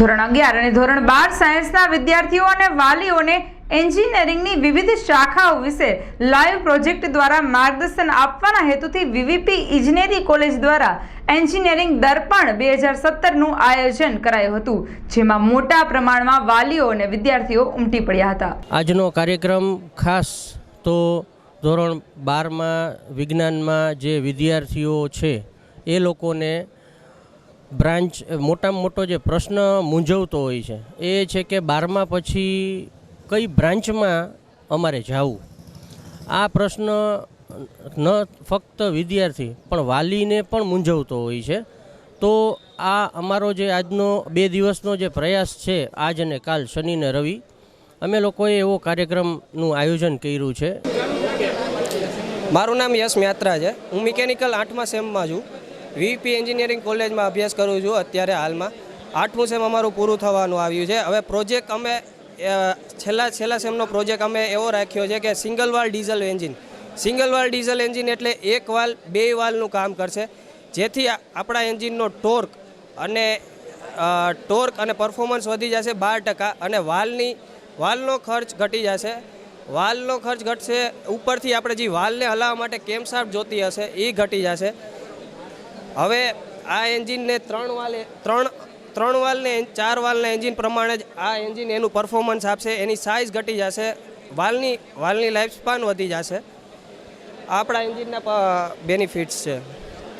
ધોરણ 11 અને ધોરણ 12 સાયન્સના વિદ્યાર્થીઓ અને વાલીઓને એન્જિનિયરિંગની વિવિધ શાખાઓ વિશે લાઈવ પ્રોજેક્ટ દ્વારા માર્ગદર્શન આપવાના હેતુથી વીવીપી ઇજનેરી કોલેજ દ્વારા એન્જિનિયરિંગ દર્પણ 2017નું આયોજન કરાયું હતું, જેમાં મોટા પ્રમાણમાં વાલીઓ અને વિદ્યાર્થીઓ ઉમટી પડ્યા હતા. આજનો કાર્યક્રમ ખાસ તો ધોરણ 12માં વિજ્ઞાનમાં જે વિદ્યાર્થીઓ છે એ લોકોને બ્રાન્ચ મોટામાં મોટો જે પ્રશ્ન મૂંઝવતો હોય છે એ છે કે 12મા પછી કઈ બ્રાન્ચમાં અમારે જવું. આ પ્રશ્ન ન ફક્ત વિદ્યાર્થી પણ વાલીને પણ મૂંઝવતો હોય છે. તો આ અમારો જે આજનો 2 દિવસનો જે પ્રયાસ છે, આજ અને કાલ શનિ ને રવિ, અમે લોકોએ એવો કાર્યક્રમનું આયોજન કર્યું છે. મારું નામ યશ મ્યાત્રા છે. હું મિકેનિકલ 8મા સેમમાં છું. વીવીપી એન્જિનિયરિંગ કોલેજમાં અભ્યાસ કરું છું. અત્યારે હાલમાં 8મું સેમ અમારું પૂરું થવાનું આવ્યું છે. હવે પ્રોજેક્ટ અમે છેલ્લા સેમનો પ્રોજેક્ટ અમે એવો રાખ્યો છે કે સિંગલ વાલ ડીઝલ એન્જિન. સિંગલ વાલ ડીઝલ એન્જિન એટલે એક વાલ 2 વાલનું કામ કરશે, જેથી આપણા એન્જિનનો ટોર્ક અને પરફોર્મન્સ વધી જશે 12%, અને વાલનો ખર્ચ ઘટી જશે. વાલનો ખર્ચ ઘટશે, ઉપરથી આપણે જે વાલને હલાવવા માટે કેમશાફ્ટ જોતી હશે એ ઘટી જશે. હવે આ એન્જિનને 3 વાલને 4 વાલના એન્જિન પ્રમાણે જ આ એન્જિન એનું પરફોર્મન્સ આપશે. એની સાઇઝ ઘટી જશે, વાલની લાઈફ સ્પાન વધી જશે. આપણા એન્જિનના બેનિફિટ્સ છે.